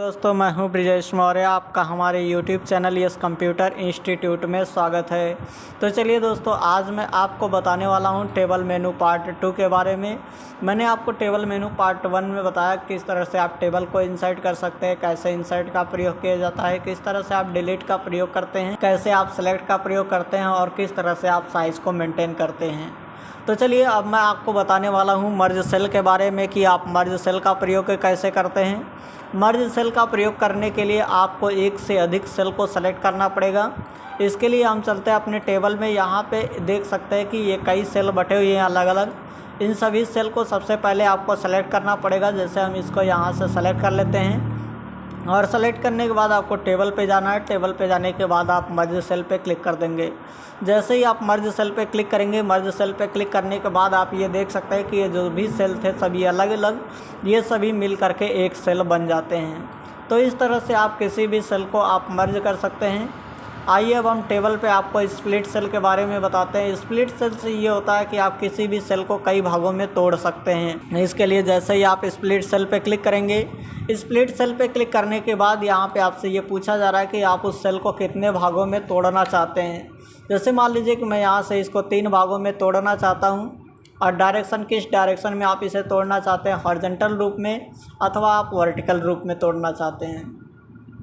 दोस्तों, मैं हूं ब्रिजेश मौर्य। आपका हमारे YouTube channel yes computer institute में स्वागत है। तो चलिए दोस्तों, आज मैं आपको बताने वाला हूं टेबल मेनू पार्ट 2 के बारे में। मैंने आपको टेबल मेनू पार्ट 1 में बताया किस तरह से आप टेबल को इंसर्ट कर सकते हैं, कैसे इंसर्ट का प्रयोग किया जाता है, किस तरह से आप डिलीट का प्रयोग करते हैं, कैसे आप सेलेक्ट का प्रयोग करते हैं और किस तरह से आप साइज़ को मेनटेन करते हैं। तो चलिए अब मैं आपको बताने वाला हूं मर्ज सेल के बारे में कि आप मर्ज सेल का प्रयोग कैसे करते हैं। मर्ज सेल का प्रयोग करने के लिए आपको एक से अधिक सेल को सेलेक्ट करना पड़ेगा। इसके लिए हम चलते हैं अपने टेबल में। यहाँ पे देख सकते हैं कि ये कई सेल बटे हुए हैं अलग अलग। इन सभी सेल को सबसे पहले आपको सेलेक्ट करना पड़ेगा। जैसे हम इसको यहाँ से सेलेक्ट कर लेते हैं और सेलेक्ट करने के बाद आपको टेबल पे जाना है। टेबल पे जाने के बाद आप मर्ज सेल पे क्लिक कर देंगे। जैसे ही आप मर्ज सेल पे क्लिक करेंगे, मर्ज सेल पे क्लिक करने के बाद आप ये देख सकते हैं कि ये जो भी सेल थे सभी अलग अलग, ये सभी मिल करके एक सेल बन जाते हैं। तो इस तरह से आप किसी भी सेल को आप मर्ज कर सकते हैं। आइए अब हम टेबल पे आपको स्प्लिट सेल के बारे में बताते हैं। स्प्लिट सेल से ये होता है कि आप किसी भी सेल को कई भागों में तोड़ सकते हैं। इसके लिए जैसे ही आप स्प्लिट सेल पे क्लिक करेंगे, स्प्लिट सेल पे क्लिक करने के बाद यहाँ पे आपसे ये पूछा जा रहा है कि आप उस सेल को कितने भागों में तोड़ना चाहते हैं। जैसे मान लीजिए कि मैं यहाँ से इसको 3 भागों में तोड़ना चाहता हूँ और डायरेक्शन किस डायरेक्शन में आप इसे तोड़ना चाहते हैं, हॉरिजॉन्टल रूप में अथवा आप वर्टिकल रूप में तोड़ना चाहते हैं।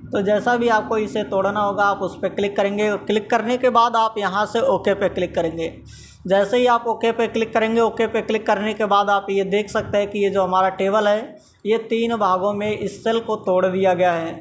तो जैसा भी आपको इसे तोड़ना होगा आप उस पर क्लिक करेंगे और क्लिक करने के बाद आप यहाँ से ओके पे क्लिक करेंगे। जैसे ही आप ओके पे क्लिक करेंगे, ओके पे क्लिक करने के बाद आप ये देख सकते हैं कि ये जो हमारा टेबल है ये 3 भागों में इस सेल को तोड़ दिया गया है।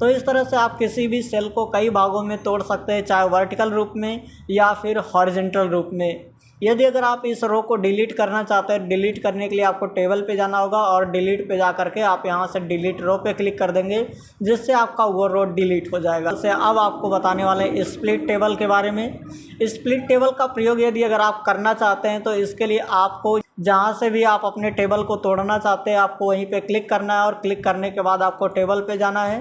तो इस तरह से आप किसी भी सेल को कई भागों में तोड़ सकते हैं, चाहे वर्टिकल रूप में या फिर हॉरिजॉन्टल रूप में। यदि अगर आप इस रो को डिलीट करना चाहते हैं, डिलीट करने के लिए आपको टेबल पे जाना होगा और डिलीट पे जा करके आप यहाँ से डिलीट रो पे क्लिक कर देंगे, जिससे आपका वो रो डिलीट हो जाएगा। जैसे अब आपको बताने वाले हैं स्प्लिट टेबल के बारे में। स्प्लिट टेबल का प्रयोग यदि अगर आप करना चाहते हैं तो इसके लिए आपको जहाँ से भी आप अपने टेबल को तोड़ना चाहते हैं आपको वहीं पर क्लिक करना है और क्लिक करने के बाद आपको टेबल पर जाना है।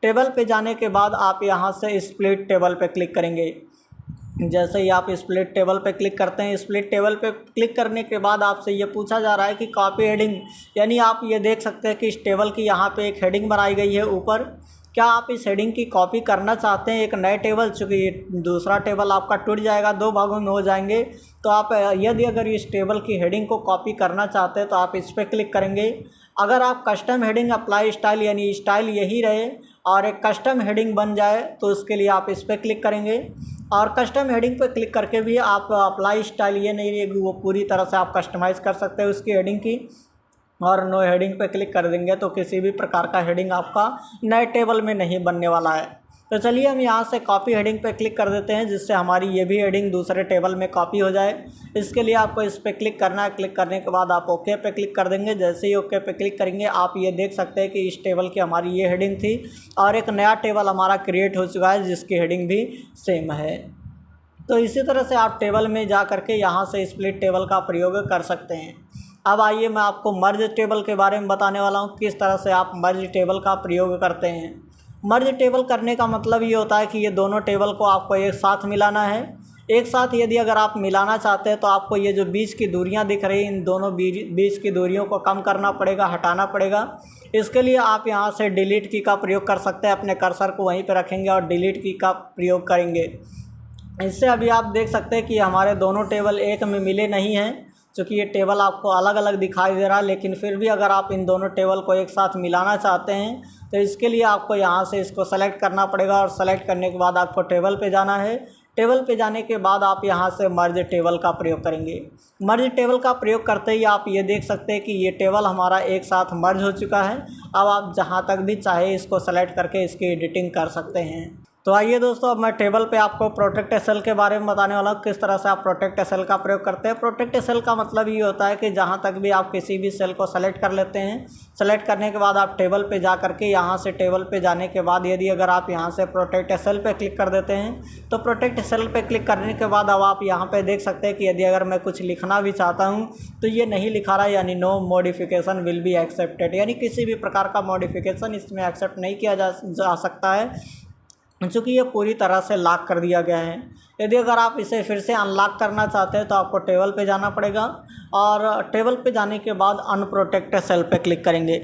टेबल पे जाने के बाद आप यहाँ से स्प्लिट टेबल पे क्लिक करेंगे। जैसे ही आप स्प्लिट टेबल पे क्लिक करते हैं, स्प्लिट टेबल पे क्लिक करने के बाद आपसे ये पूछा जा रहा है कि कॉपी हेडिंग, यानी आप ये देख सकते हैं कि इस टेबल की यहाँ पे एक हेडिंग बनाई गई है ऊपर। क्या आप इस हेडिंग की कॉपी करना चाहते हैं एक नए टेबल, चूँकि दूसरा टेबल आपका टूट जाएगा, 2 भागों में हो जाएंगे। तो आप यदि अगर इस टेबल की हेडिंग को कॉपी करना चाहते हैं तो आप इस पर क्लिक करेंगे। अगर आप कस्टम हेडिंग अप्लाई स्टाइल, यानी स्टाइल यही रहे और एक कस्टम हेडिंग बन जाए तो उसके लिए आप इस पर क्लिक करेंगे। और कस्टम हेडिंग पर क्लिक करके भी आप अप्लाई स्टाइल ये नहीं रहेगी, वो पूरी तरह से आप कस्टमाइज़ कर सकते हैं उसकी हेडिंग की। और नो हेडिंग पे क्लिक कर देंगे तो किसी भी प्रकार का हेडिंग आपका नए टेबल में नहीं बनने वाला है। तो चलिए हम यहाँ से कॉपी हेडिंग पे क्लिक कर देते हैं, जिससे हमारी ये भी हेडिंग दूसरे टेबल में कॉपी हो जाए। इसके लिए आपको इस पर क्लिक करना है। क्लिक करने के बाद आप ओके पे क्लिक कर देंगे। जैसे ही ओके पे क्लिक करेंगे आप ये देख सकते हैं कि इस टेबल की हमारी ये हेडिंग थी और एक नया टेबल हमारा क्रिएट हो चुका है जिसकी हेडिंग भी सेम है। तो इसी तरह से आप टेबल में जा करके यहाँ से स्प्लिट टेबल का प्रयोग कर सकते हैं। अब आइए मैं आपको मर्ज टेबल के बारे में बताने वाला हूँ, किस तरह से आप मर्ज टेबल का प्रयोग करते हैं। मर्ज टेबल करने का मतलब ये होता है कि ये दोनों टेबल को आपको एक साथ मिलाना है। एक साथ यदि अगर आप मिलाना चाहते हैं तो आपको ये जो बीच की दूरियां दिख रही हैं, इन दोनों बीच की दूरियों को कम करना पड़ेगा, हटाना पड़ेगा। इसके लिए आप यहाँ से डिलीट की का प्रयोग कर सकते हैं। अपने कर्सर को वहीं पर रखेंगे और डिलीट की का प्रयोग करेंगे। इससे अभी आप देख सकते हैं कि हमारे दोनों टेबल एक में मिले नहीं हैं, क्योंकि ये टेबल आपको अलग अलग दिखाई दे रहा है। लेकिन फिर भी अगर आप इन दोनों टेबल को एक साथ मिलाना चाहते हैं तो इसके लिए आपको यहाँ से इसको सेलेक्ट करना पड़ेगा और सेलेक्ट करने के बाद आपको टेबल पे जाना है। टेबल पे जाने के बाद आप यहाँ से मर्ज टेबल का प्रयोग करेंगे। मर्ज टेबल का प्रयोग करते ही आप ये देख सकते हैं कि ये टेबल हमारा एक साथ मर्ज हो चुका है। अब आप जहाँ तक भी चाहे इसको सेलेक्ट करके इसकी एडिटिंग कर सकते हैं। तो आइए दोस्तों, अब मैं टेबल पे आपको प्रोटेक्ट सेल के बारे में बताने वाला हूँ, किस तरह से आप प्रोटेक्ट सेल का प्रयोग करते हैं। प्रोटेक्ट सेल का मतलब ये होता है कि जहाँ तक भी आप किसी भी सेल को सेलेक्ट कर लेते हैं, सेलेक्ट करने के बाद आप टेबल पे जा करके यहाँ से टेबल पे जाने के बाद यदि अगर आप यहाँ से प्रोटेक्ट सेल पे क्लिक कर देते हैं तो प्रोटेक्ट सेल पे क्लिक करने के बाद अब आप यहाँ पे देख सकते हैं कि यदि अगर मैं कुछ लिखना भी चाहता हूँ तो ये नहीं लिखा रहा है, यानी no modification will be accepted, यानी किसी भी प्रकार का मॉडिफिकेशन इसमें एक्सेप्ट नहीं किया जा सकता है, चूँकि ये पूरी तरह से लॉक कर दिया गया है। यदि अगर आप इसे फिर से अनलॉक करना चाहते हैं तो आपको टेबल पे जाना पड़ेगा और टेबल पे जाने के बाद अनप्रोटेक्टेड सेल पे क्लिक करेंगे।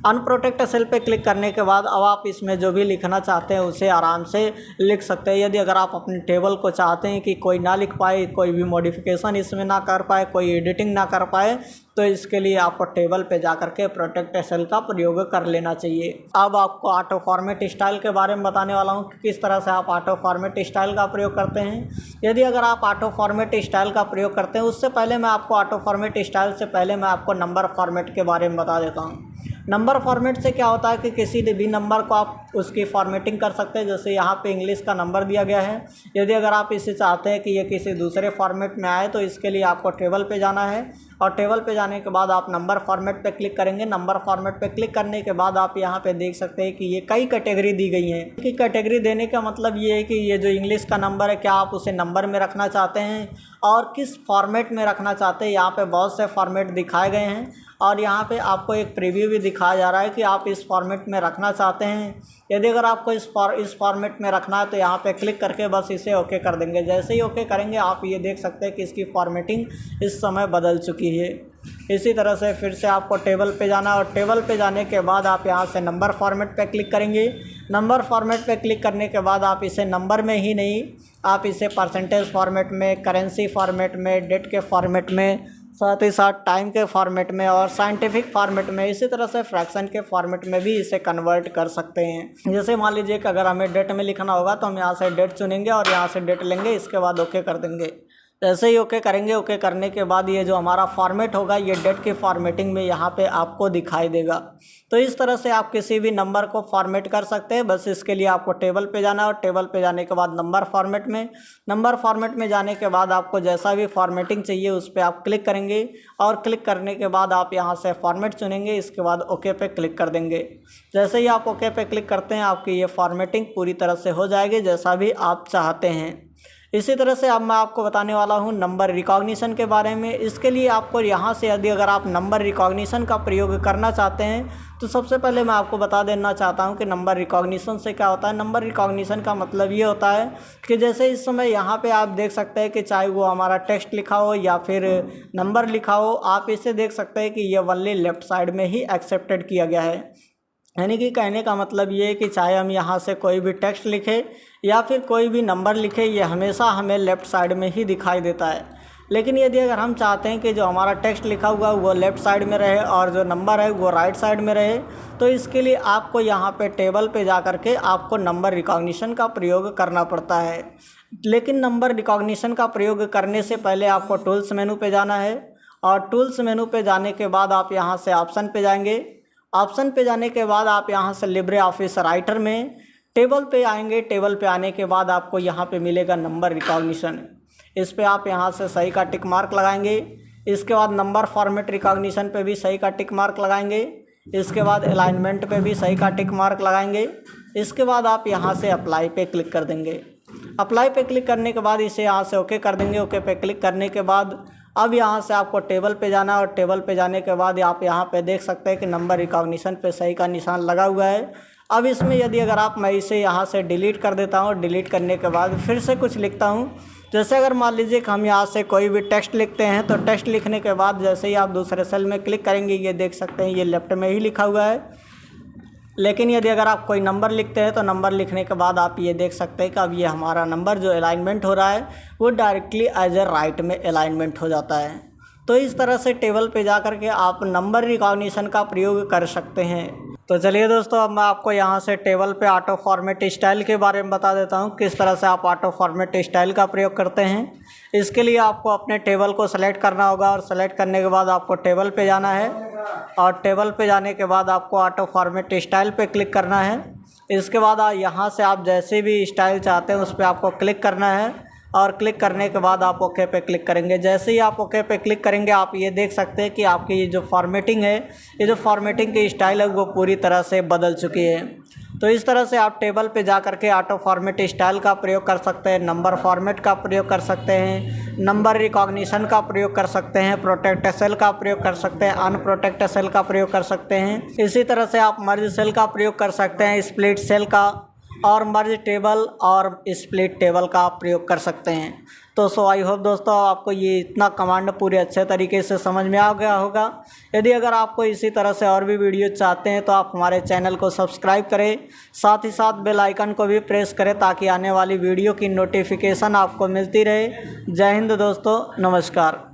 अनप्रोटेक्टेड सेल पे क्लिक करने के बाद अब आप इसमें जो भी लिखना चाहते हैं उसे आराम से लिख सकते हैं। यदि अगर आप अपने टेबल को चाहते हैं कि कोई ना लिख पाए, कोई भी मॉडिफिकेशन इसमें ना कर पाए, कोई एडिटिंग ना कर पाए, तो इसके लिए आपको टेबल पे जा करके प्रोटेक्टेड सेल का प्रयोग कर लेना चाहिए। अब आपको ऑटो फॉर्मेट स्टाइल के बारे में बताने वाला हूँ कि किस तरह से आप ऑटो फॉर्मेट स्टाइल का प्रयोग करते हैं। यदि अगर आप ऑटो फॉर्मेट स्टाइल का प्रयोग करते हैं, उससे पहले मैं आपको ऑटो फॉर्मेट स्टाइल से पहले मैं आपको नंबर फॉर्मेट के बारे में बता देता हूँ। नंबर फॉर्मेट से क्या होता है कि किसी भी नंबर को आप उसकी फॉर्मेटिंग कर सकते हैं। जैसे यहाँ पे इंग्लिश का नंबर दिया गया है, यदि अगर आप इसे चाहते हैं कि ये किसी दूसरे फॉर्मेट में आए तो इसके लिए आपको टेबल पे जाना है और टेबल पे जाने के बाद आप नंबर फॉर्मेट पे क्लिक करेंगे। नंबर फॉर्मेट पे क्लिक करने के बाद आप यहाँ पे देख सकते हैं कि ये कई कैटेगरी दी गई हैं। कि कैटेगरी देने का मतलब ये है कि ये जो इंग्लिश का नंबर है, क्या आप उसे नंबर में रखना चाहते हैं और किस फॉर्मेट में रखना चाहते हैं। यहाँ पे बहुत से फॉर्मेट दिखाए गए हैं और यहाँ पे आपको एक प्रीव्यू भी दिखाया जा रहा है कि आप इस फॉर्मेट में रखना चाहते हैं। यदि अगर आपको इस फॉर्मेट में रखना है तो यहाँ पे क्लिक करके बस इसे ओके कर देंगे। जैसे ही ओके करेंगे आप ये देख सकते हैं कि इसकी फॉर्मेटिंग इस समय बदल चुकी है। इसी तरह से फिर से आपको टेबल पे जाना और टेबल पे जाने के बाद आप यहाँ से नंबर फॉर्मेट पे क्लिक करेंगे। नंबर फॉर्मेट पे क्लिक करने के बाद आप इसे नंबर में ही नहीं, आप इसे परसेंटेज फॉर्मेट में, करेंसी फॉर्मेट में, डेट के फॉर्मेट में, साथ ही साथ टाइम के फॉर्मेट में और साइंटिफिक फॉर्मेट में, इसी तरह से फ्रैक्शन के फॉर्मेट में भी इसे कन्वर्ट कर सकते हैं। जैसे मान लीजिए कि अगर हमें डेट में लिखना होगा तो हम यहाँ से डेट चुनेंगे और यहाँ से डेट लेंगे, इसके बाद ओके कर देंगे। जैसे ही ओके करेंगे, ओके करने के बाद ये जो हमारा फॉर्मेट होगा ये डेट की फॉर्मेटिंग में यहाँ पे आपको दिखाई देगा। तो इस तरह से आप किसी भी नंबर को फॉर्मेट कर सकते हैं। बस इसके लिए आपको टेबल पे जाना और टेबल पे जाने के बाद नंबर फॉर्मेट में जाने के बाद आपको जैसा भी फॉर्मेटिंग चाहिए उस पर आप क्लिक करेंगे और क्लिक करने के बाद आप यहाँ से फॉर्मेट चुनेंगे, इसके बाद ओके पे क्लिक कर देंगे। जैसे ही आप ओके पे क्लिक करते हैं आपकी ये फॉर्मेटिंग पूरी तरह से हो जाएगी जैसा भी आप चाहते हैं। इसी तरह से अब मैं आपको बताने वाला हूं नंबर रिकॉग्निशन के बारे में। इसके लिए आपको यहाँ से यदि अगर आप नंबर रिकॉग्निशन का प्रयोग करना चाहते हैं तो सबसे पहले मैं आपको बता देना चाहता हूं कि नंबर रिकॉग्निशन से क्या होता है। नंबर रिकॉग्निशन का मतलब ये होता है कि जैसे इस समय यहाँ पे आप देख सकते हैं कि चाहे वो हमारा टेक्स्ट लिखा हो या फिर नंबर लिखा हो, आप इसे देख सकते हैं कि ये ओनली लेफ्ट साइड में ही एक्सेप्टेड किया गया है। यानी कि कहने का मतलब ये है कि चाहे हम यहाँ से कोई भी टेक्स्ट लिखें या फिर कोई भी नंबर लिखें, ये हमेशा हमें लेफ़्ट साइड में ही दिखाई देता है। लेकिन यदि अगर हम चाहते हैं कि जो हमारा टेक्स्ट लिखा हुआ वो लेफ़्ट साइड में रहे और जो नंबर है वो राइट साइड में रहे, तो इसके लिए आपको यहाँ पे टेबल पे जा कर के आपको नंबर रिकॉग्निशन का प्रयोग करना पड़ता है। लेकिन नंबर रिकॉग्निशन का प्रयोग करने से पहले आपको टूल्स मेनू पे जाना है और टूल्स मेनू पे जाने के बाद आप यहाँ से ऑप्शन पे जाएंगे। ऑप्शन पे जाने के बाद आप यहाँ से लिब्रे ऑफिस राइटर में टेबल पे आएंगे। टेबल पे आने के बाद आपको यहाँ पे मिलेगा नंबर रिकॉग्निशन। इस पे आप यहाँ से सही का टिक मार्क लगाएंगे। इसके बाद नंबर फॉर्मेट रिकॉग्निशन पे भी सही का टिक मार्क लगाएंगे। इसके बाद अलाइनमेंट पे भी सही का टिक मार्क लगाएंगे। इसके बाद आप यहाँ से अप्लाई पे क्लिक कर देंगे। अप्लाई पे क्लिक करने के बाद इसे यहाँ से ओके कर देंगे। ओके पे क्लिक करने के बाद अब यहाँ से आपको टेबल पे जाना और टेबल पे जाने के बाद आप यहाँ पे देख सकते हैं कि नंबर रिकॉग्निशन पे सही का निशान लगा हुआ है। अब इसमें यदि अगर आप, मैं इसे यहाँ से डिलीट कर देता हूँ। डिलीट करने के बाद फिर से कुछ लिखता हूँ। जैसे अगर मान लीजिए कि हम यहाँ से कोई भी टेक्स्ट लिखते हैं तो टेक्स्ट लिखने के बाद जैसे ही आप दूसरे सेल में क्लिक करेंगे ये देख सकते हैं ये लेफ्ट में ही लिखा हुआ है। लेकिन यदि अगर आप कोई नंबर लिखते हैं तो नंबर लिखने के बाद आप ये देख सकते हैं कि अब ये हमारा नंबर जो अलाइनमेंट हो रहा है वो डायरेक्टली एज ए राइट में अलाइनमेंट हो जाता है। तो इस तरह से टेबल पे जा कर के आप नंबर रिकॉग्निशन का प्रयोग कर सकते हैं। तो चलिए दोस्तों, अब मैं आपको यहाँ से टेबल पे ऑटो फॉर्मेट स्टाइल के बारे में बता देता हूँ किस तरह से आप ऑटो फॉर्मेट स्टाइल का प्रयोग करते हैं। इसके लिए आपको अपने टेबल को सेलेक्ट करना होगा और सेलेक्ट करने के बाद आपको टेबल पे जाना है और टेबल पे जाने के बाद आपको ऑटो फॉर्मेट स्टाइल पे क्लिक करना है। इसके बाद यहाँ से आप जैसे भी स्टाइल चाहते हैं उस पर आपको क्लिक करना है और क्लिक करने के बाद आप ओके पे क्लिक करेंगे। जैसे ही आप ओके पे क्लिक करेंगे आप ये देख सकते हैं कि आपकी ये जो फॉर्मेटिंग है, ये जो फॉर्मेटिंग की स्टाइल है वो पूरी तरह से बदल चुकी है। तो इस तरह से आप टेबल पे जा कर के ऑटो फॉर्मेट स्टाइल का प्रयोग कर सकते हैं, नंबर फॉर्मेट का प्रयोग कर सकते हैं, नंबर रिकॉग्निशन का प्रयोग कर सकते हैं, प्रोटेक्टेड सेल का प्रयोग कर सकते हैं, अनप्रोटेक्टेड सेल का प्रयोग कर सकते हैं। इसी तरह से आप मर्ज सेल का प्रयोग कर सकते हैं, स्प्लिट सेल का और मर्ज टेबल और स्प्लिट टेबल का आप प्रयोग कर सकते हैं। तो सो आई होप दोस्तों आपको ये इतना कमांड पूरे अच्छे तरीके से समझ में आ गया होगा। यदि अगर आपको इसी तरह से और भी वीडियो चाहते हैं तो आप हमारे चैनल को सब्सक्राइब करें, साथ ही साथ बेल आइकन को भी प्रेस करें ताकि आने वाली वीडियो की नोटिफिकेशन आपको मिलती रहे। जय हिंद दोस्तों, नमस्कार।